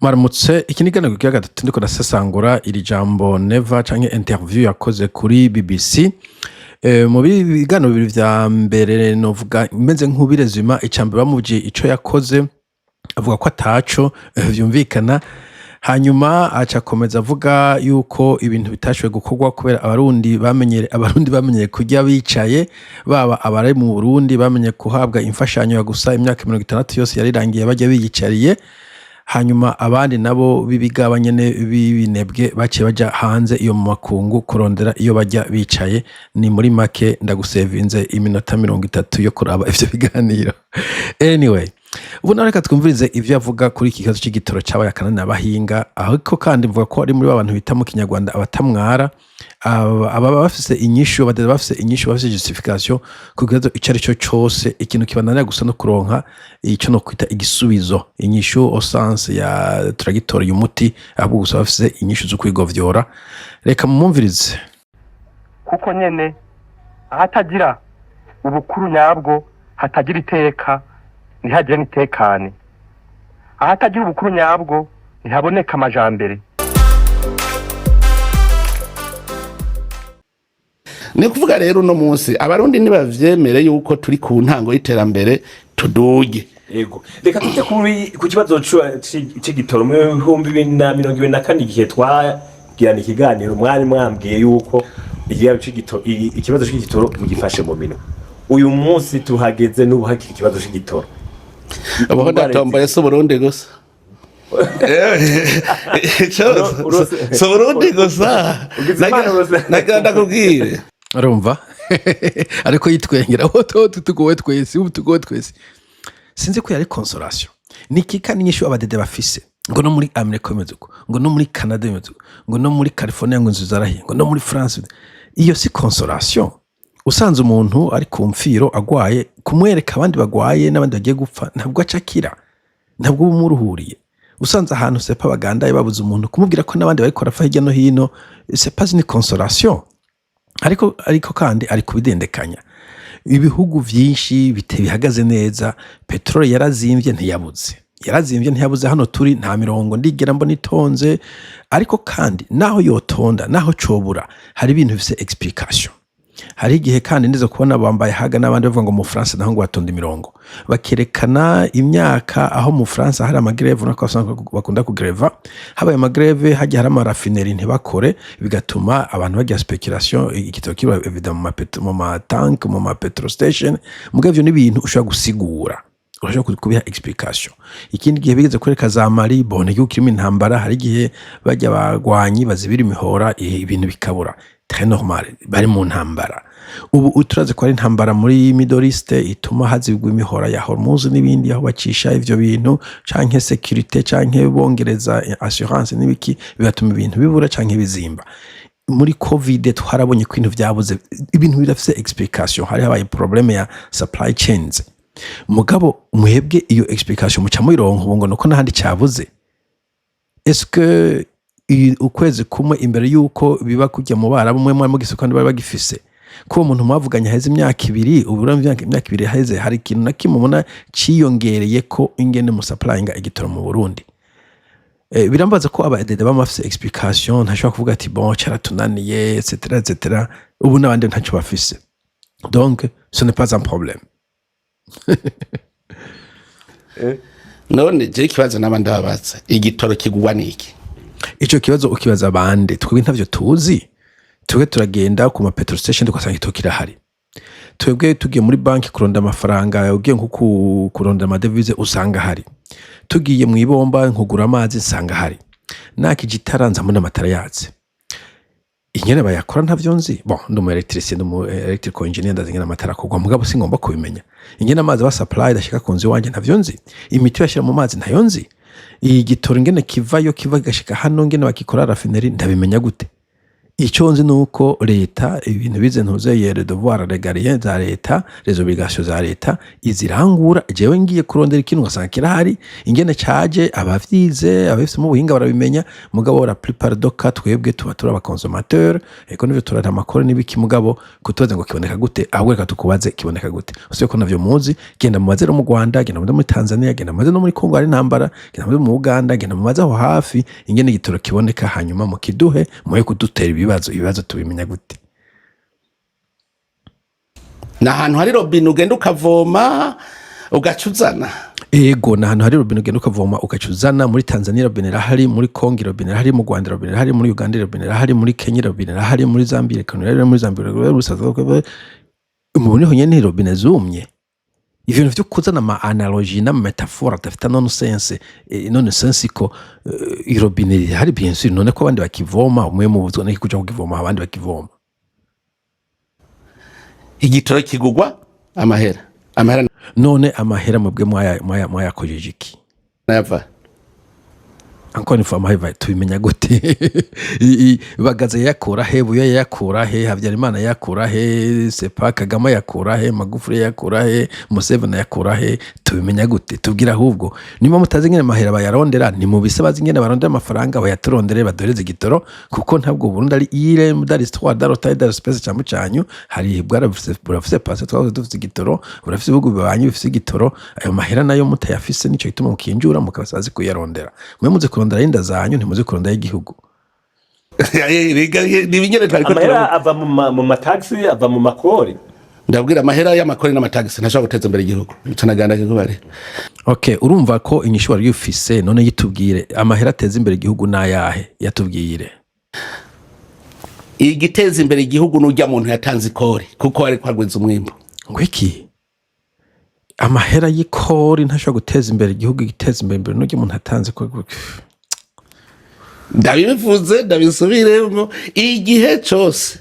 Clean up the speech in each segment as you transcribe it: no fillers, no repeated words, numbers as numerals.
Maramutse iki ni gana kugira gatatu ndiko ndasesangura iri jambo never canke interview yakoze kuri BBC. Mu bigano bibiri vya mbere novuga imeze nk'ubirezima icambere bamuvye ico yakoze avuga ko ataco vyumvikana, hanyuma acakomeza avuga yuko ibintu bitashoboye gukorwa kubera abarundi bamenyere kurya bicaye, baba abari mu Burundi bamenye kuhabwa imfashanyo ya gusa imyaka 60 yose yarirangiye bajya biyicariye, hanyuma abandi nabo bibigaba nyene bibinebwe baciye baja hanze iyo mu makungu kurondera iyo bajya bicaye. Ni muri make ndagusevinze iminota 30 yo kuraba ivyo biganiro. Anyway, ubu nawe reka twumvirize ivyo avuga kuri iki kibazo c'igitoro cabaye akanani abahinga, ahiko kandi mvuga ko ari muri babantu bita mu Kinyarwanda abatamwara, aba bafise inyishu, badede bafise inyishu, bafise justification ku kibazo ico ari cyo cose, ikintu kibananira gusa no kuronka ico no kwita igisubizo, inyishu au sens ya tragitora y'umuti, ahubwo gusa bafise inyishu zo kwigovyora. Reka mumvirize. Kuko nyene ahatagira ubukuru nyabwo hatagira iteka ntihagire nitekane, ahatagira ubukuru nyabwo ntihaboneka amajambere. Ni kuvuga rero uno munsi abarundi nibavyemere yuko turi ku ntango y'iterambere tuduge. Yego, reka tujye ku kibazo c'igitoro mu 2024 igihe twagirana ikiganiro mwari mwambwiye yuko ikibazo c'igitoro mugifashe mu minwe. Uyu munsi tuhageze n'ubu hakiri ikibazo c'igitoro. Abo ndatomboye so Burundi gusa. So Burundi gusa. Naganda kubwire. Arumva? Ariko yitwengera tugowe twese. Sinzi ko yari consolation. Nikika ninyishu abadede bafise. Ngo no muri Amerika mezuko, ngo no muri Canada mezuko, ngo no muri California ngo nzuzarahi, ngo no muri France. Iyo si consolation. Usanze umuntu ari ku mfiro agwaye, kumwereka abandi bagwaye n'abandi bagiye gupfa, ntabwo acakira, ntabwo umuruhuriye. Usanze ahantu sepa bagandaye babuze umuntu kumubwira ko n'abandi bari korafa hirya no hino, c'est pas une consolation. Ariko kandi ari kubidendekanya. Ibihugu vyinshi bihagaze neza, petrole yarazimvye ntiyabuze, hano turi nta mirongo ndigera mbona itonze, ariko kandi naho yotonda naho cobura hari ibintu bifise explication. Hari igihe kandi ndizo kubona bambaye haga n'abandi bavuga ngo mu France naho ngo batonda imirongo, bakerekana imyaka aho mu France hari amagreve nako bakunda kugreva, habaye amagreve hajya hari amarafineri ntibakore, bigatuma abantu bajya speculation, igitoro kiba evident mu matank mu ma petrol station, mugavyo n'ibintu ushobora gusigura, urashobora kubiha explication. Ikindi gihe bigeze kwereka za Mali bone yuko kirimo intambara, hari igihe bajya bagwanyi bazibira imihora ibintu bikabura. Très normal, bari mu ntambara. Ubu uturaze ko ari intambara muri Middle East ituma hazibwa imihora ya Hormuz n'ibindi aho bacisha ivyo bintu, canke sécurité canke bongereza assurance n'ibiki, bigatuma ibintu bibura canke bizimba. Muri Covid twarabonye ko ibintu vyabuze, ibintu birafise explication, hari habaye problème ya supply chains. Mugabo mwebwe iyo explication muca muyironka ubu ngo nuko nahandi cabuze. Est-ce que ukwezi kumwe imbere yuko biba kujya mu bara bumwe mu gisoko kandi bari bagifise ko umuntu mwavuganye heze imyaka 2, ubura imyaka 2 heze, hari ikintu na kimwe mubona ciyongereye ko ingene mu supplyinga igitoro mu Burundi. Birambaza ko abadede bamafise explication, ntashobora kuvuga ati bon cyaratunaniye etc. Ubu nabandi ntaco bafise, donc ce n'est pas un problème. None je kibazo nabandi babaza igitoro kigwa niki? Ico kibazo ukibaza abandi, twebwe ntavyo tuzi. Twebwe turagenda ku ma petrol station tukasanga igitoro kirahari. Twebwe tugiye muri banki kuronda amafaranga, ugiye nko kuronda amadevize usanga hari. Tugiye mu ibomba nkugura amazi nsanga hari. Nakijitaranza mu namatara yatse. Inyene bayakora ntavyo nzi. Bon, ndo mu electricien, ndo mu electrical engineer, ndazingena amatara kugwa, mugabo singomba kubimenya. Ingene amazi ba supply dashika kunzi wanje ntavyo nzi. Imiti bashira mu mazi ntayo nzi. Igitoro ingene kiva gashika hano ngene bakikora rafineri ndabimenya gute? icyo nzi nuko leta ibintu bize ntuzeye le devoir régalien za leta les obligations za leta izirangura jewe ngiye kurondera ikintu ngasanga kirahari ingene caje abavyize abafise mu buhinga barabimenya mugabo la plupart do cas twebwe tuba turi abaconsommateur eko nivyo turata amakuru n'ibiki mugabo kutoza ngo kiboneka gute ahubwo reka tukubaze kiboneka gute usiye ko navyo muzi genda mubaze no mu Rwanda genda muri Tanzania genda mubaze no muri Kongo ari ntambara genda mu Uganda genda mubaze aho hafi ingene igitoro kiboneka hanyuma mu kiduhe muye kudutera ibibazo tubimenya gute na hantu hari robine ugenda ukavoma ugacuzana ego na hantu hari robine ugenda ukavoma ugacuzana muri Tanzania robine rahari muri Kongo robine rahari mu Rwanda robine rahari muri Uganda robine rahari muri Kenya robine rahari muri Zambia kanura muri Zambia mu niho nyene robine zumye ivyo nivyo kuzana ama analogie na metaphore tafita nonsense nonsense ko irobine hari bien sûr none ko abandi bakivoma umwe mu buzwa n'iki kuja kugivoma abandi bakivoma igitoro kigugwa amahera none amahera mubwe mwaya kojeje iki nava encore une fois maheva tubimenya gute bagaze yakura he buyo yakura he Habyarimana yakura he Sepa Kagame yakura he Magufuli yakura he Museveni yakura he tubimenya gute tubwira ahubwo nima mutazi ngene mahera bayarondera ni mu bisabazi ngene barondera amafaranga bayaturondere badoreze igitoro kuko ntabwo Burundi ari ile mudari histoire d'arota de espèce cyamu cyanyu hari burafise passe twavuze dufite igitoro burafise ibihugu bibanyu bifise igitoro ayo mahera nayo mutayafise nico gituma mukinjura mukabasazi kuyarondera mwe muze kurondera inda zanyu ntimuze kurondera igihugu amahera ava mu mataxi ava mu makori ndabwira amahera y'amakori n'amataxi ntashobora guteza imbere igihugu canaganda kigubare okay urumva ko inyishu wari ufise none yitubwire amahera ateza imbere igihugu nayahe yatubwire igiteza imbere igihugu n'ujya muntu yatanze ikori kuko ari kwagwiza umwimbo ngwiki amahera y'ikori ntashobora guteza imbere igihugu giteza imbere n'ujya muntu atanze ko ndabivuze ndabisubiremo igihe cyose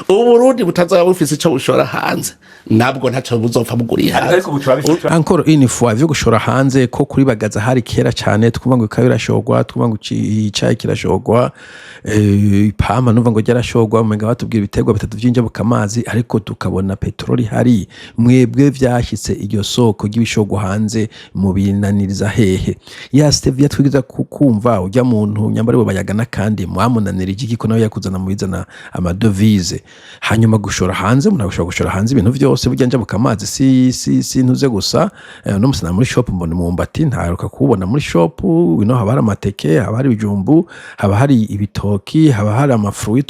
Uburundi butazaba bufise ico bushora hanze nabwo ntaco buzopfa buguriye hanze encore une fois vyo gushora hanze ko kuri bagaza hari kera cyane twumva ngo ikabira shogwa twumva ngo icayi kirashogwa ipama numva ngo ryarashogwa umenga batubwira ibiterwa bitatu byinje bukamazi ariko tukabona petroli hari mwebwe vyashitse iryo soko ry'ibishogwa hanze mu binaniriza hehe ya Stevia twigiza kukumva ujya muntu nyambare bo bayagana kandi mwamunanira igiki ko nawe yakuzana mu bizana amadovize hanyuma gushora hanze munashobora gushora hanze ibintu byose bujya bukamazi si ntuze gusa no musana muri shop mbone mumbati ntaruka kubona muri shop wino haba hari amateke haba hari ibijumbu haba hari ibitoki haba hari amafruit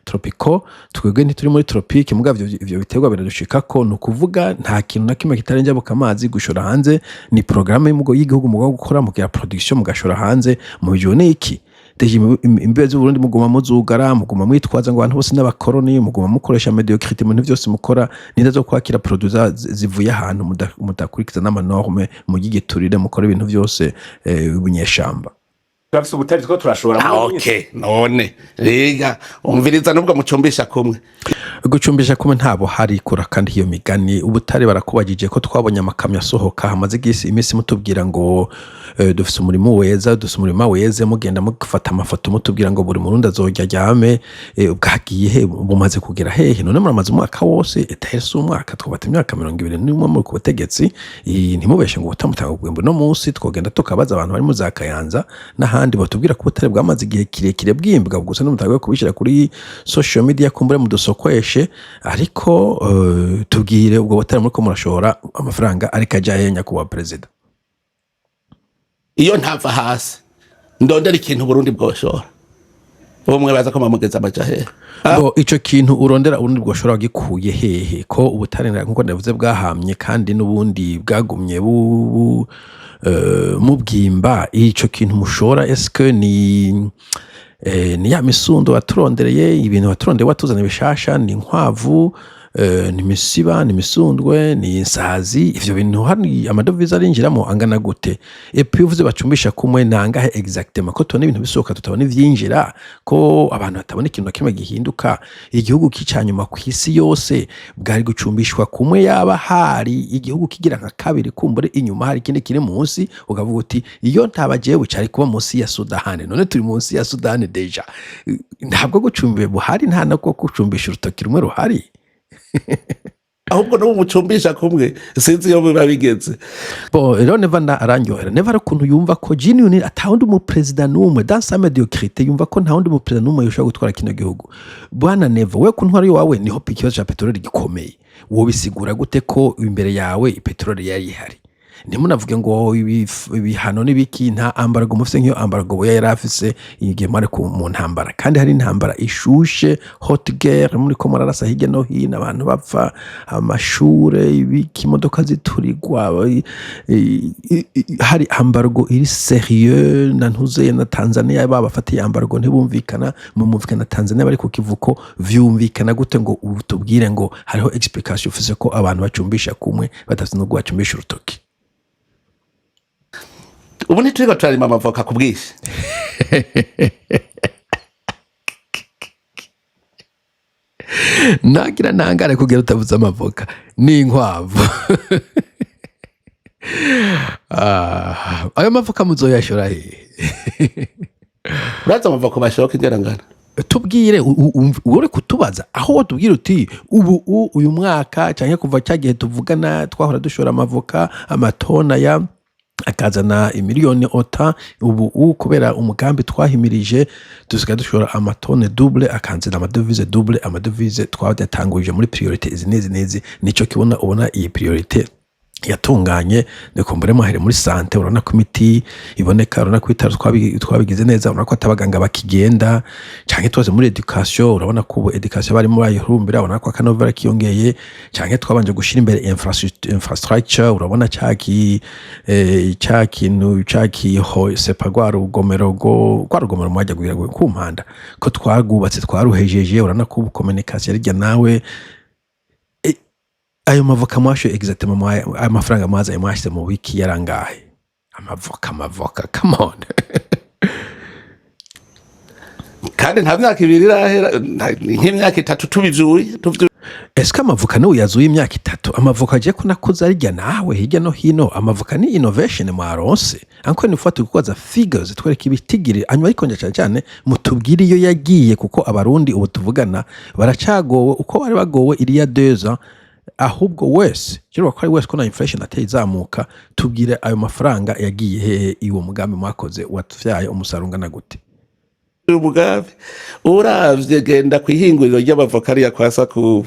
tropical twebwe ntituri muri tropique mugavyo ivyo biterwa biradushika ko no kuvuga nta kintu na kimwe kitarenja bukamazi gushora hanze ni programme y'igihugu mugo gukora mu ya production mugashora hanze mu bijone iki deje imbere z'u Burundi muguma muzugara muguma mwitwaza ngo abantu bose n'abakoroni muguma mukoresha mediocrité mu byose mukora ninda zo kwakira produza zivuye ahantu mudakurikiza n'amanorme mu gigiturire mukora ibintu byose ubunyeshamba twafise ubutari two turashobora okay none rega umviriza nubwo mucumbisha kumwe gucumbisha kumwe ntabo hari kura kandi iyo migani ubutari barakubagije ko twabonye amakamyo asohoka hamaze imisi mutubwira ngo dufise umurimo weza dufise umurimo weze mugenda mugafata amafoto mutubwira ngo buri murundi azojya jyame bwagiye he bumaze kugera hehe none muramaze umwaka wose etahese umwaka twabata imyaka 20 n'umwe mu kubutegetsi ntimubeshe ngo butamutanga ubwembo no munsi twogenda tukabaza abantu bari mu za Kayanza n'ahandi batubwira ko butare bwamaze igihe kirekire bwimbwa gusa n'umutagwe kubishira kuri social media kumbure mu dusokweshe ariko tubwire ubwo butare muri ko murashora amafaranga ariko ajaye nyakubahwa president iyo ntava hasi ndondera ikintu Burundi bwoshora ubumwe baza ko mamugeza amajahe ico kintu urondera urundi bwoshora gikuye hehe ko ubutare nkuko ndavuze bwahamye kandi n'ubundi bwagumye mubwimba ico kintu mushora eske ni ya misundo waturondereye ibintu waturondeye watuzana bishasha ni nkwavu ni misiba ni misundwe ni insazi ivyo bintu hari amadovize arinjiramo angana gute epi uvuze bacumbisha kumwe nangahe exactement ko tubona ibintu bisohoka tutabona ivyinjira ko abantu batabona ikintu na kimwe gihinduka igihugu kicanyuma ku isi yose bwari gucumbishwa kumwe yaba hari igihugu kigira nka kabiri kumbure inyuma hari ikindi kiri munsi ukavuga uti iyo ntabajewe cari kuba munsi ya Sudani none turi munsi ya Sudani deja ntabwo gucumbiwe buhari nta nako gucumbisha urutoki rumwe ruhari ahubwo no mucumbisha kumwe sinzi iyo biba bigeze bo rero neva arangyohera neva ari ukuntu yumva ko genuine atawundi mu president n'umwe dans sa médiocrité yumva ko ntawundi mu president n'umwe yoshobora gutwara kino gihugu bwana neva we ku ntwaro yawe niho ikibazo cya peteroli gikomeye wowe bisigura gute ko imbere yawe peteroli yari ihari ntimunavuge ngo ibihano n'ibiki nta ambarago mufise nk'iyo ambarago yari afise igihe mwari mu ntambara kandi hari intambara ishushe hot guerre muri ko murarasa hirya no hino abantu bapfa amashure ibiki imodoka ziturigwa hari ambarago iri sérieux na ntuze na Tanzania babafatiye ambarago ntibumvikana mumvikana Tanzania bari ku kivuko vyumvikana gute ngo utubwire ngo hariho explication ufise ko abantu bacumbisha kumwe batafite no gucumbisha urutoki ubu ntituriko turarima amavoka ku bwinshi nagira ntangare kugira utavuze amavoka n'inkwavu ayo mavoka muzoyashora hehe uraza amavoka bashoka ingerangana tubwire uri kutubaza aho watubwira uti uyu mwaka cyangwa kuva cyagihe tuvugana twahora dushora amavoka amatona ya akazana imiliyoni ota ubu kubera umugambi twahimirije dusigaye dushora amatone double akanzana amadovize double amadovize twadatanguje muri priorite izi nezi nico kibona ubona iyi priorite yatunganye nikumbure mahere muri sante urabona ko imiti iboneka urabona ko itaro twabigize neza urabona ko atabaganga bakigenda canke twaze muri education urabona ko education bari muri ayihurumbira urabona ko akanovera kiyongeye canke twabanje gushira imbere infrastructure urabona caki ho sepa rugomero mwajya guhira ku mpanda ko twagubatse twaruhejeje urabona ko communication yarijya nawe ayo mavoka mwasho exactement amafaranga mwaza yamwashyize mu wiki yarangahe amavoka come on kandi nta myaka ibiri irahera nk'imyaka 3 tubivyuye eske amavoka niwe yazuye imyaka 3 amavoka agiye ko nakuza arya nawe hirya no hino amavoka ni innovation mwaronse anko ni fatu kukoza figures twereka ibitigiri anywa ikonja cyane mutubwire iyo yagiye kuko abarundi ubu tuvugana baracagowe uko bari bagowe iriya 2 ans ahubwo wese cyangwa ko ari wese ko na inflation ateye izamuka tubwire ayo mafaranga yagiye hehe iwo mugambi mwakoze watufyaye umusarungana gute umugambi uravye genda kwihinguriro ry'abavoka ya kwa Sakubu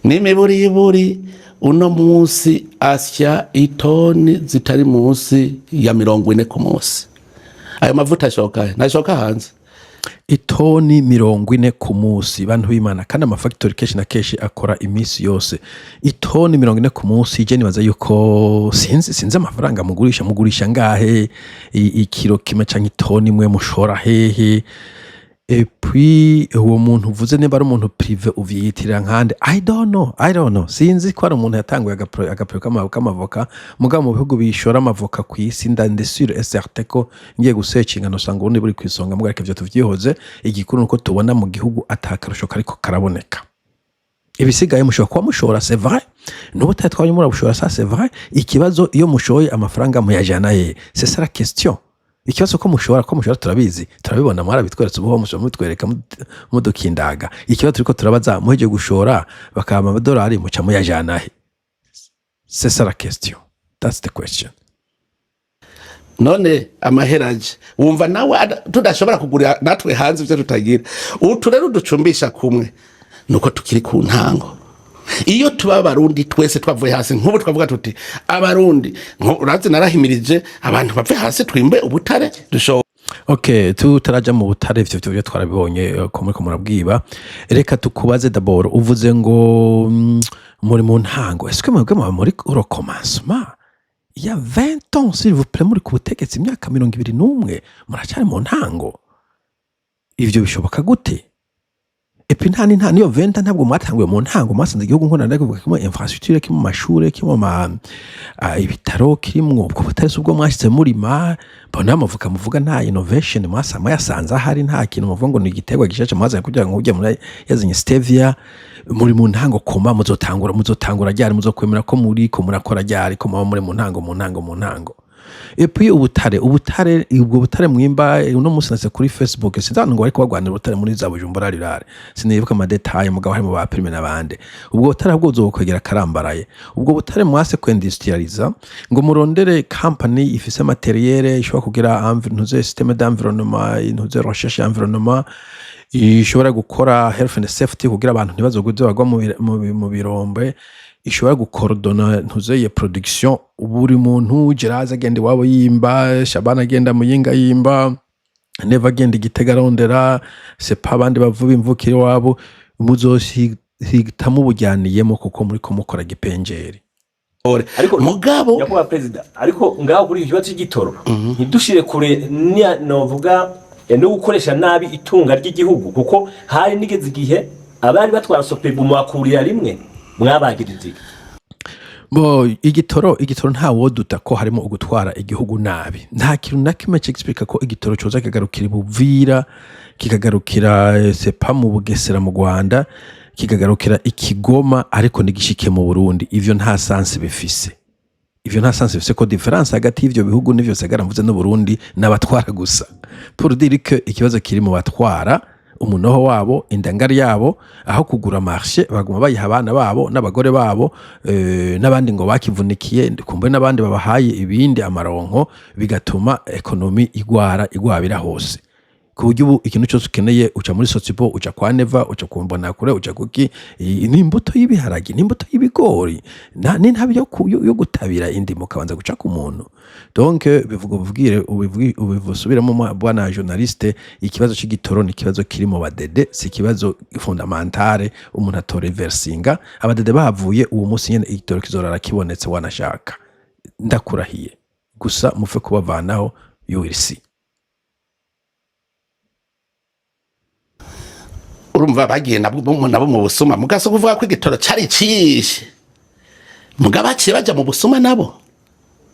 n'imiburiburi uno munsi asya itoni zitari munsi ya 40 ku munsi ayo mavuta nashoka hanze itoni 40 ku munsi bantu b'Imana kandi amafactory keshi na keshi akora imisi yose itoni 40 ku munsi je nibaza yuko sinzi amafaranga mugurisha ngahe ikiro kimwe canke itoni imwe mushora hehe et puis uwo muntu uvuze niba ari umuntu privé uvyitira nkande I don't know sinzi ko ari umuntu yatanguye agapro k'amavoka mugabo mu bihugu bishora amavoka ku isi ndande sur et certain ko ngiye gusearchinga no sanga ubundi buri kwisonga mugabo reka byo tuvyihoze igikuru nuko tubona mu gihugu atakarusho kariko karaboneka ibisigaye mushobora kuba mushora c'est vrai n'ubu tatwanye murabushora ça c'est vrai ikibazo iyo mushoye amafaranga muyajana ye c'est ça la question ikibazo ko mushora turabizi turabibona mwara bitweretse ubuho mushora mutwereka mudukindaga ikibazo turiko turabaza muheje gushora bakaba amadolari muca muyajana he c'est ça la question that's the question none amaheraje wumva nawe tudashobora kugura natwe hanze ivyo tutagira uturero ducumbisha kumwe nuko tukiri ku ntango iyo tuba abarundi twese twavuye hasi nk'ubu twavuga tuti abarundi urazi narahimirije abantu bapfe hasi twimbe ubutare dushoboye okay tutaraja mu butare ivyo byo twarabibonye ko muri ko murabwiba reka tukubaze d'abord uvuze ngo muri mu ntango est-ce que mwebwe muri recommencement il y a 20 ans s'il vous plaît muri ku butegetsi imyaka 21 muracari mu ntango ivyo bishoboka gute epi nta niyo venta ntabwo mwatanguye mu ntango mwasanze igihugu nkona ndakuvuga kimo infrastructure kimo mashure kimo ibitaro kirimo ubwo butari ubwo mwashyize murima bona muvuga nta innovation mwasama yasanze ahari nta kintu muvuga ngo ni igiterwa gishashe mwazanye kugira ngo ujye muri yazanye stevia muri mu ntango koma muzotangura ryari muzokwemera ko murakora ryari ko muri mu ntango epi ubutare ubwo butare mwimba uno munsi nase kuri Facebook sinzana ngo ariko bagwanira ubutare muri za Bujumbura rirare sinibuka amadetaye mugabo harimo ba prime nabande ubwo butare bwo uzokwegera karambaraye ubwo butare mwase kwindustrializa ngo murondere company ifise materiel ishobora kugira ntuze systeme d'environnement ntuze recherche environnement ishobora gukora health and safety kugira abantu ntibazoguze bagwa mu birombe ishobora gukorodona ntuzeye production buri muntu Geraza agenda wabo yimba Shabana agenda muyinga yimba Neva agenda Gitega rondera sepa abandi bavuba imvukire wabo muzohitamo ubujyaniyemo kuko muri ko mukora gipenjeri ariko mugabo yakuba president ariko ngaho kuri ikibazo cy'igitoro ntidushire kure novuga no gukoresha nabi itunga ry'igihugu kuko hari nigeze igihe abari batwara sopebu mu bakurira rimwe mwabagirije bo igitoro nta woduta ko harimo ugutwara igihugu nabi nta kintu nakimwe cyexplica ko igitoro cyoza kigarukira Buvira kikagarukira sepa mu Bugesera mu Rwanda kikagarukira ikigoma ariko nigishike mu Burundi ivyo nta sense bifise ko difference hagati y'ivyo bihugu n'ivyo sagara mvuze no Burundi n'abatwara gusa pour dire que ikibazo kiri mu batwara umunoho wabo indangari yabo aho kugura marché baguma bayiha abana babo n'abagore babo n'abandi ngo bakivunikiye kumbe n'abandi babahaye ibindi amaronko bigatuma ekonomi igwabira hose ku buryo ubu ikintu cyose ukeneye uca muri Sotsipo uca kwa Neva uca kumbona kure uca kuki n'imbuto y'ibiharage n'imbuto y'ibigori n'intabi yo gutabira indimo kabanza guca ku muntu donc ubivusubiramo bwana journaliste ikibazo cy'igitoro ni ikibazo kiri mu badede si ikibazo fondamentale umuntu atoreversinga abadede bahavuye uwo munsi nyene igitoro kizorara kibonetse wanashaka ndakurahiye gusa mufe kubavanaho you will see. urumva bagiye nabo mu busuma mugaso kuvuga ko igitoro cyari cishe mugabaciye baja mu busuma nabo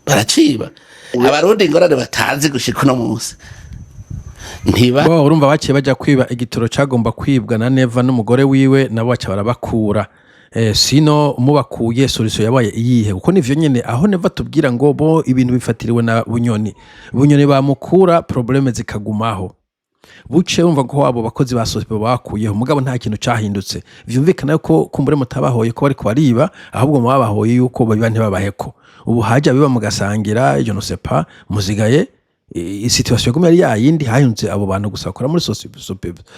baraciba abarundi ingorane batazi gushika no munsi ntiba urumva baciye baja kwiba igitoro cyagomba kwibwa na Neva n'umugore wiwe nabo baca barabakura sino umubakuye solution yabaye iyihe kuko nivyo nyene aho Neva tubwira ngo bo ibintu bifatiriwe na Bunyoni bamukura probleme zikagumaho buce umva ko abo bakozi basohoye bakuyeho mugabo nta kintu cyahindutse vyumvikana yuko kumbure mutabahoye ko bari kwariba ahubwo mubabahoye yuko babiba ntibabaheko ubu haje biba mugasangira je ne sais pas muzigaye situation yagumye ari yayindi hahindutse abo bantu gusakora muri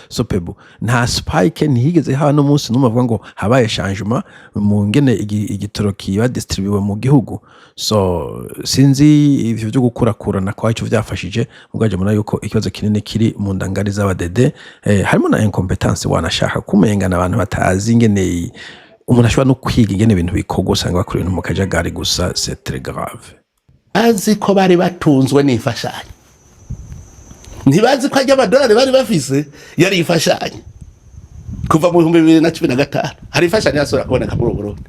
sopebu nta spike ntihigeze haba no munsi n'umuvuga ngo habaye changement mu ngene igitoro kiba distribuwe mu gihugu so sinzi ivyo byo gukurakurana kwa cyo vyafashije mugaje muna yuko ikibazo kinini kiri mu ndangari z'abadede harimo na incompetence wanashaka kumengana abantu batazi ngene umuntu ashobora no kwiga ingene ibintu bikogo usanga bakora ibintu mu kajagari gusa c'est très grave. azi ko bari batunzwe n'imfashanyo ntibazi ko ajya amadolari bari bafise yari imfashanyo kuva mu 2015 hari imfashanyo yasora kuboneka muri Burundi.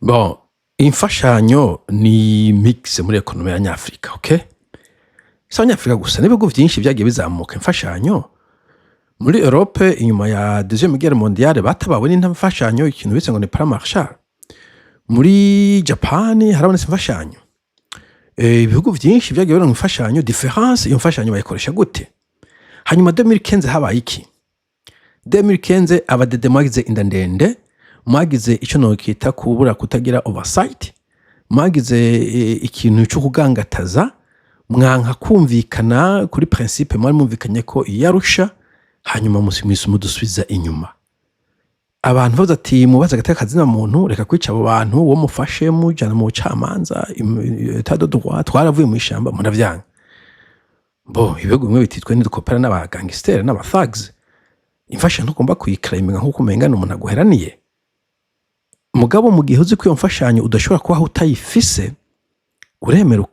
Bon, imfashanyo ni mix muri ekonomi ya Nyafrika, okay? Sa Nyafrika gusa n'ibihugu byinshi byagiye bizamuka imfashanyo muri Europe inyuma ya Deuxième Guerre mondiale batabawe n'imfashanyo ikintu bise ngo ni plan Marshall. Muri Japan harabonetse imfashanyo ibihugu byinshi byagiye bibona imfashanyo difference iyo mfashanyo bayikoresha gute hanyuma 2015 habaye iki 2015 abadede magize inda ndende magize ico no kita kubura kutagira oversight magize ikintu cyo kugangataza mwanka kumvikana kuri principe mwari mumvikanye ko iyarusha hanyuma mudusubiza inyuma abantu bavuze ati mubaza gateka kazina muntu reka kwica abo bantu wo mufashe mujana mu camanza etat de droit twaravuye mu ishamba muravyanga bo ibihugu bimwe bititwe n'idukopera n'abagangster n'abathugs imfashanyo ntugomba kuyiclaiminga nkuko umengana umuntu aguheraniye mugabo mu gihe uzi ko iyo mfashanyo udashobora kubaho utayifise uremera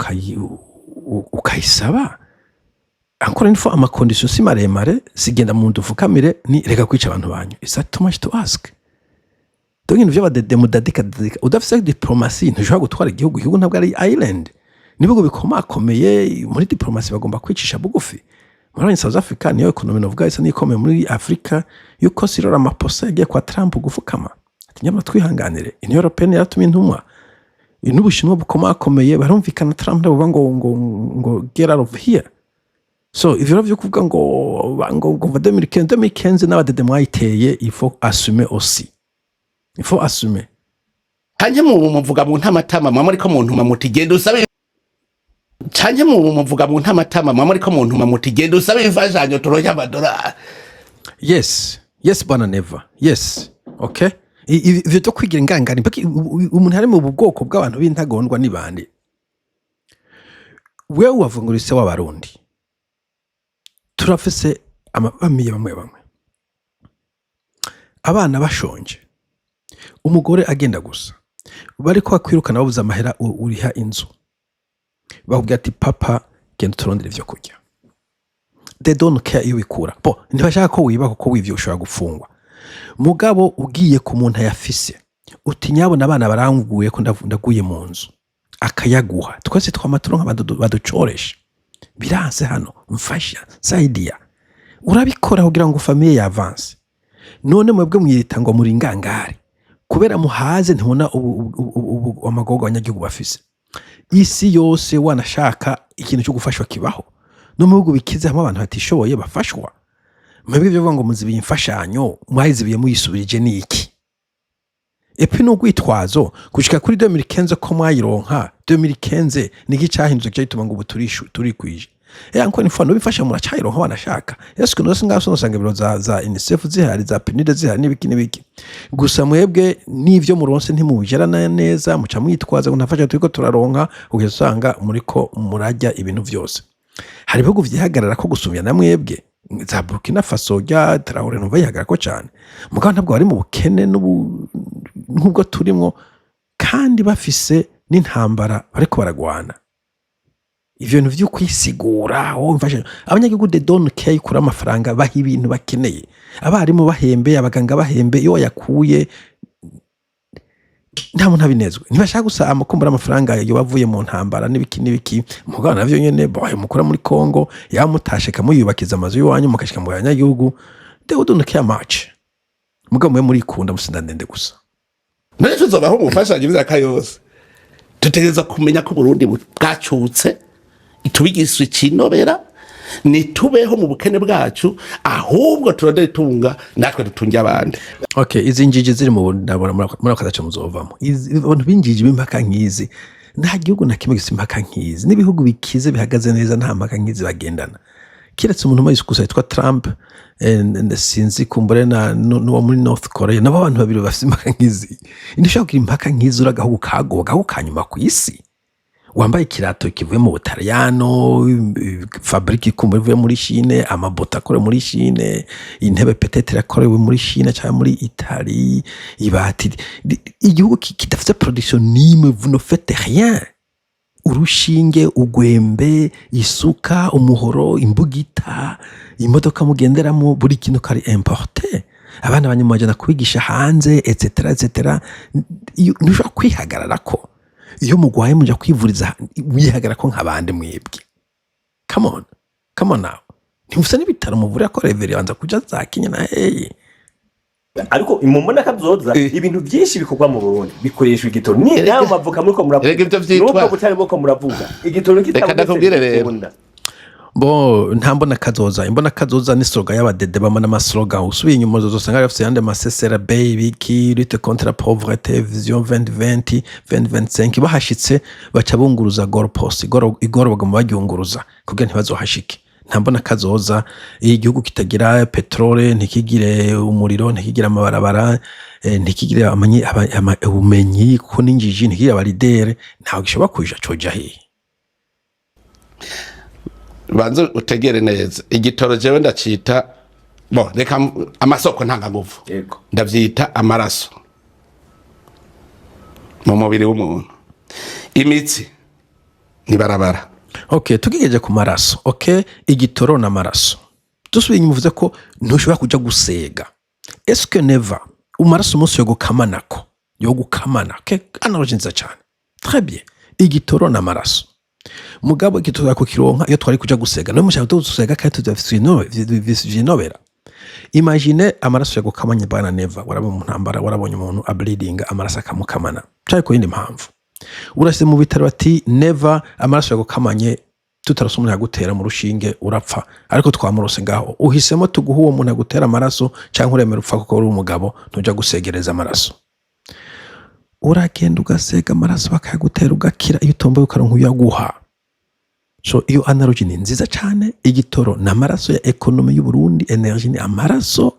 ukayisaba encore une fois amakondisiyo si maremare sigenda mu ndufukamire ni reka kwica abantu banyu. Is that too much to ask? Donc ibintu by'abadede mudadika udafise diplomasi ntushobora gutwara igihugu ntabwo ari island. Nibigo bikomakomeye muri diplomasi bagomba kwicisha bugufi. Muri South Africa niyo economy novuga isa nikomeye muri Africa yuko sirora amaposa yagiye kwa Trump gufukama. Ati nyama twihanganire. Union Europeenne yatumye intumwa. N'Ubushinwa bukomakomeye barumvikana Trump ndavuga ngo get out of here. So ivyo byo kuvuga ngo 2015 n'abadede mwayiteye il faut assumer aussi. Il faut assumer. Hanye mu muvuga mu ntamatama mwamuri ko muntu mamutigenda usabe Chanye mu muvuga mu ntamatama mwamuri ko muntu mamutigenda usabe imfashanyo turonya amadolari. Yes bwana Neva. Yes. Okay. Ivyo to kwigira ingangani mpaki umuntu hari mu bwoko bw'abantu b'intagondwa nibande. Wewe wavungurise w'abarundi. Turafise amabamiye bamwe abana bashonje, umugore agenda gusa, bariko bakwirukana babuza amahera uriha inzu, bakubwira ati papa genda turondera ivyo kurya. They don't care iyo bikura ntibashaka ko wiba kuko wivyo ushobora gufungwa. Mugabo ugiye ku muntu yafise uti nyabona abana baranguye ko ndaguye mu nzu akayaguha, twese twamaturo nk'abantu baducoresha, biranse hano mfasha saidia, urabikora kugira ngo famille yavance. None mwebwe mwirita ngo muri ngangari kubera muhaze ntibona amagogo abanyagihugu bafise. Isi yose wanashaka ikintu cyo gufashwa kibaho, no mu bihugu bikize hamwe abantu batishoboye bafashwa. Mwebwe byo ngo muzibiye imfashanyo mwayizibiye muyisubirije niki? Epi no gwitwazo gushika kuri 2015 ko mwayironka 2015 niki cyahinduze cyituma ngo buturishu turi kwije. Anko ni fano bifasha muracayironka wanashaka. Yesu no singaso nosanga biro za UNICEF zihari za PNUD zihari nibiki. Gusa mwebwe nivyo muronse ntimubijana neza muca mwitwaza ngo ntafasha turiko turaronka ugesanga muriko murajya ibintu vyose. Hari bihugu vyihagarara ko gusumya na mwebwe za Burkina Faso ya Traoré no bayihagarara ko cyane. Mugabo ntabwo bari mu bukene n'ubwo turimwo kandi bafise n'intambara bariko baragwana. Ivyo bintu vyo kwisigura mfasha abanyagihugu de don't care kuri amafaranga baha ibintu bakeneye. Abarimu bahembe, abaganga bahembe, iyo yakuye nta muntu abinezwe. Ntibashaka gusa amakumbura amafaranga yo bavuye mu ntambara n'ibiki mugabo navyo nyene mukora muri Kongo yamutashe kamuyubakiza amazu y'wanyu mukashika mu banyagihugu. They don't care much. Mugabo mwe muri kunda musindandende gusa. None tuzobaho umufashanyo bizaka yose. Tutegereza kumenya ko Burundi bwacutse itubigiswe kinobera nitubeho mu bukene bwacu ahubwo turondere tunga natwe dutunge abandi. Okay, izi njiji ziri mu ndabona muri akazaca muzovamo. Abantu binjiji b'impaka nkizi nta gihugu na kimwe gifite impaka nkizi, n'ibihugu bikize bihagaze neza nta mpaka nkizi bagendana. Kiretse umuntu mayise gusa yitwa Trump sinzi kumbure no muri North Korea nabo abantu babiri bafite impaka nkizi. Ndishaka kugira impaka nkizi uragaho kagoga ukanyuma ku isi. Wambaye kirato kivuye mu Butaliyano, fabriki kumbure ivuye muri Chine, amabota akore muri Chine, intebe peut-être yakorewe muri Chine cyangwa muri Italie, ibati. Igihugu kidafite production nimwe, vous ne faites rien. Urushinge, ugwembe, isuka, umuhoro, imbugita, imodoka mugenderamo, buri kintu kari importé. Abana banyuma bajana kubigisha hanze etc. Ntushobora kwihagarara ko iyo mugwaye muja kwivuriza wihagara ko nk'abandi mwebwe. Come on now. Ntimusa n'ibitaro muvura ko reveri banza kuja za Kenya na ariko imumona kazoza ibintu byinshi bikorwa mu Burundi bikoreshwa igitoro ni nayo mavuka muri ko muravuga nuko butari bwo muravuga igitoro kitabunda ntambona kazoza imbona kazoza ni slogan y'abadede bamana ama slogan usubiye inyuma zosanga bafite yande masesera baby qui lutte contre la pauvreté vision 2020 2025 bahashitse baca bunguruza goalpost igoro bagomba bagyunguruza kugira ntibazohashike. Ntambona kazoza igihugu kitagira petrole, ntikigire umuriro, ntikigira amabarabara, ntikigire ubumenyi ko ninjiji, ntikigire abalidere, ntago gishobora kuja coja hehe. Banze utegere neza igitoro jewe ndacita reka amasoko ntanga nguvu ndavyita amaraso mu mubiri w'umuntu. Imitsi ni barabara Okay, tugigeje ku maraso. Okay, igitoro n'amaraso. Dusubiye inyuma uvuze ko ntushobora kuja gusega. Est-ce que never umaraso umunsi yo gukamanako yo gukamana? Okay, analogy nziza cyane. Très bien. Igitoro n'amaraso. Mugabo igitoro ko kironka iyo twari kuja gusega. No mushaka gusega kandi tuvyinobera. Imagine amaraso yo gukamanya bana never. Warabonye mu ntambara, warabonye umuntu a bleeding amaraso akamukamana. Cyari ko yindi mpamvu. Urase mu bitaro ati never amaraso yagukamanye tutarose umuntu yagutera mu rushinge urapfa, ariko twamurose ngaho uhisemo tuguha uwo muntu yagutera amaraso cyangwa uremera upfa kuko uri umugabo ntuja gusegereza amaraso. Uragenda ugasega amaraso bakayagutera ugakira iyo utomboye ukaronka uyaguha. So iyo analogy ni nziza cyane. Igitoro n'amaraso ya ekonomi y'u Burundi, energy ni amaraso.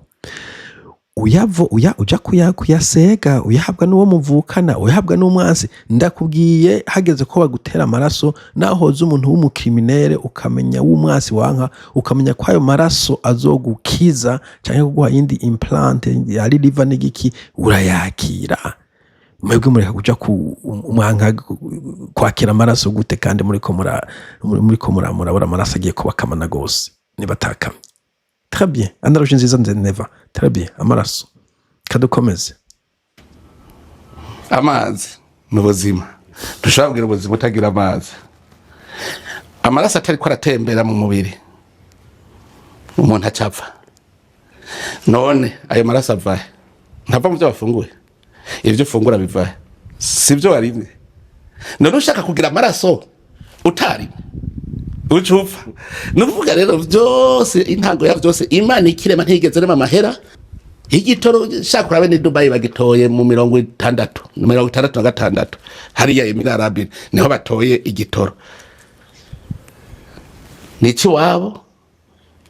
Uja kuyasega uyahabwa n'uwo muvukana uyahabwa n'umwansi. Ndakubwiye hageze ko bagutera amaraso nahoze umuntu w'umukriminere ukamenya w'umwansi wanka ukamenya ko ayo maraso azogukiza cyangwa kuguha yindi implant ari liver n'igiki urayakira. Mwebwe mureka kuja ku umwanka kwakira amaraso gute kandi muri ko murabura amaraso agiye kubakamana gose nibatakama. Très bien. Analogie nziza neva. Très bien. Amaraso. Kadukomeze. Amazi mu buzima. Dushobora kugira ubuzima utagira amazi. Amaraso atari ko aratembera mu mubiri. Umuntu acapfa. None ayo maraso avahe? Ntava mu byo bafunguye. Ibyo ufungura bivahe? Sibyo warimwe. None ushaka kugira amaraso utari ucufa. Nuvuga rero byose intango ya byose Imana ikirema ntigeze rema mahera. Igitoro shakura bene Dubai bagitoye mu 66 hariya Emirarabi niho batoye igitoro. Niki wabo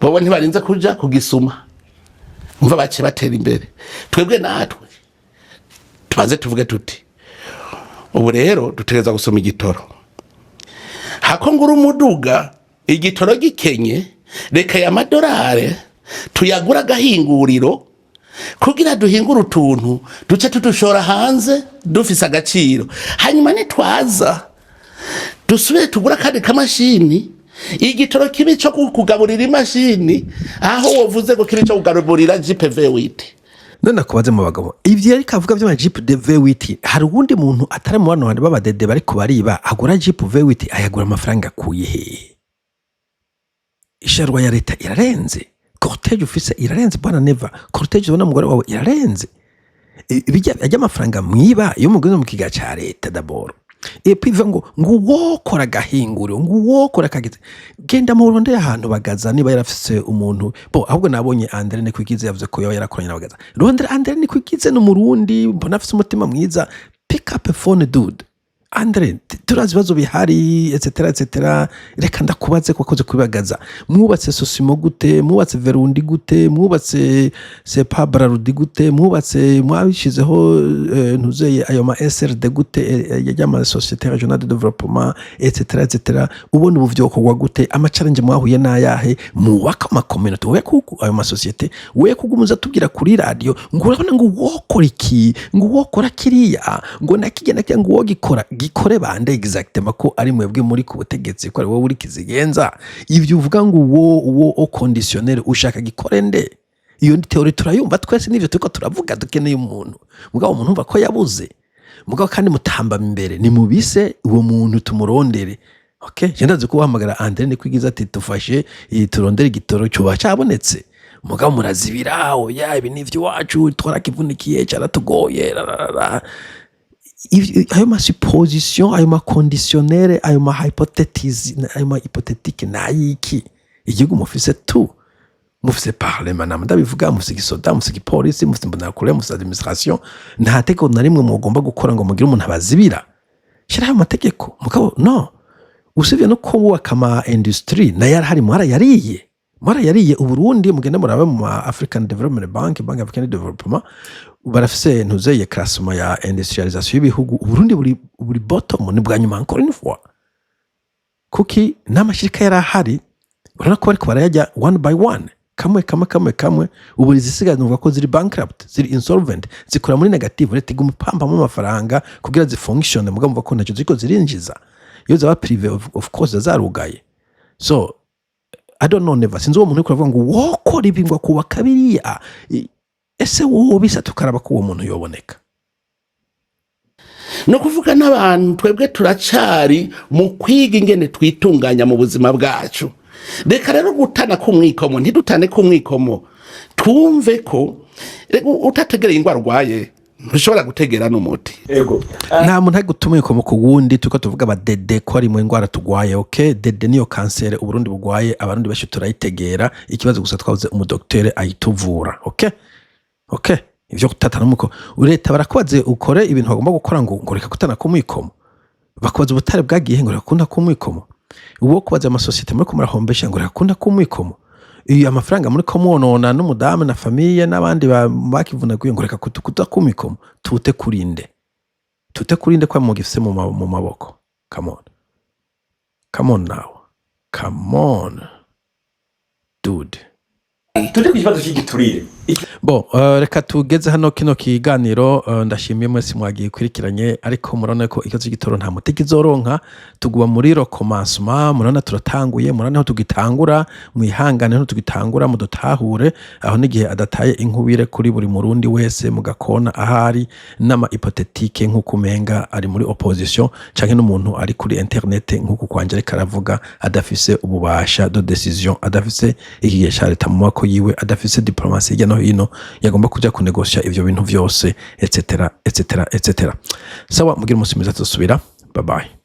bobo ntibarinze kuja kugisuma. Umva bace batera imbere. Twebwe natwe tubaze tuvuge tuti ubu rero dutegereza gusoma igitoro. Hako nguru umuduga igitoro gikenye reka ya madorare tuyagura gahinguriro kugira duhingura utuntu duce tudushora hanze dufise agaciro, hanyuma nitwaza dusubire tugura kandi kamashini igitoro kibi cyo kugaburira imashini aho wovuze ko kibi cyo kugaburira GPV8. None kubaze mu bagabo ivyo ariko avuga byo Jeep de V8 hari uwundi muntu atari mu bantu baba dede bari kubariba agura Jeep V8 ayagura amafaranga kuye he? Isharwa ya leta irarenze. Cortege ufise irarenze bwana Neva. Cortege ubona mugore wawe irarenze. Bijya amafaranga mwiba yo mugeze mu kiga ca leta d'abord. Piva ngo wokora gahinguriro wokora kagize genda mu Burundi ahantu bagaza niba yarafise umuntu bo ahubwo nabonye Andre ne kwigize yavuze ko yarakoranye nabagaza Rondera Andre ne kwigize no mu Burundi mbona afise umutima mwiza. Pick up a phone dude Andre turazi bazo bihari etc reka ndakubaze ko akoze kubagaza mwubatse Sosimo gute mwubatse Verundi gute mwubatse Sepabra Rudi gute mwubatse mwabishizeho ntuzeye ayo ma SRD gute yajyama Société Régionale de Développement etc ubone ubuvyokorwa gute ama challenge mwahuye nayahe mwubaka ama community we kuko ayo ma société we kugumuza tubwira kuri radio ngo urabona ngo wokora iki ngo wokora kiriya ngo nakigena ngo wogikora gikore bande exactement ko ari mwebwe muri ku butegetsi ko ari wowe uri kizigenza ivyo uvuga ngo wo conditionnel ushaka gikore nde. Iyo ndi theory turayumva twese nivyo tuko turavuga dukeneye umuntu mugabo umuntu umva ko yabuze mugabo kandi mutamba imbere ni mubise uwo muntu tumurondere. Okay je ndazi ko uhamagara Andre ne kwigiza ati tufashe turondere igitoro cyo bacabonetse mugabo murazibira oya ibi nivyo wacu twarakivunikiye cyaratugoye ayo ma supposition ayo ma conditionnel ayo ma hypothesis ayo ma hypothétique nayiki igihugu mufise tu mufise parlement ndabivuga mufise gisoda mufise police mufise mbonakure mufise administration nta tegeko na rimwe mugomba gukora ngo mugire umuntu abazibira shira ayo mategeko mugabo no usivye no kubaka ama industry na yarahari mwarayariye Uburundi mugende murabe mu African Development Bank African Development barafise ntuzeye classement ya industrialisation y'ibihugu Uburundi buri bottom ni bwanyuma encore une fois kuki n'amashirika yarahari urana ko bariko barayajya one by one kamwe ubu zisigaye ko ziri bankrupt ziri insolvent zikora muri negative leta iguma ipamba mu mafaranga kugira zifunction mugabo ko ntacyo ziko zirinjiza iyo zaba prive of course zarugaye. So I don't know, never sinzi uwo muntu uriko aravuga ngo wokora ibi ngo kubaka biriya, ese wowe bisa tukaraba ko uwo muntu yoboneka. no kuvuga n'abantu twebwe turacari mu kwiga ingene twitunganya mu buzima bwacu. Reka rero gutana kumwikomo, ntidutane kumwikomo, twumve ko utategereye ingwara urwaye ntushobora gutegera n'umuti. Ego. Nta muntu ari gutuma ikomo ku wundi, tuko tuvuga abadede ko ari mu ingwara tugwaye. Okay, dede niyo kansere Uburundi bugwaye, abarundi benshi turayitegera, ikibazo gusa twavuze umudoktere ayituvura. Okay, ivyo kutatana muko ureta barakubaze ukore ibintu bagomba gukora ngo reka kutana kumwikomo, bakubaza ubutare bwagiye ngo reka kunda kumwikomo, uwo kubaza amasosiyete muri ko murahombesha ngo reka kunda kumwikomo, iyo amafaranga muri ko mwonona n'umudamu na famiye n'abandi bakivunaguye ngo reka kuta kumwikomo. Tute kurinde kwa mugifise mu maboko. Come on now, come on dude. Tuje ku kibazo cy'igiturire. Bo reka tugeze hano kino kiganiro. Ndashimiye mwese mwagiye kwirikiranye, ariko murana ko ikibazo cy'igitoro nta mutiki zoronka, tuguba muri recommencement. Murana turatanguye, murana ho tugitangura, mwihangane ho tugitangura, mudutahure aho n'igihe adataye inkubire kuri buri murundi wese mugakona ahari nama hypothétique nk'uko umenga ari muri opposition canke n'umuntu ari kuri internet nk'uko kwanje ariko aravuga, adafise ububasha de decision, adafise ikigesha leta mu mako yiwe, adafise diplomasi ya no hino yagomba kuja kunegosya ivyo bintu vyose etc. Sawa, mugira umunsi mwiza, tuzosubira. Bye bye.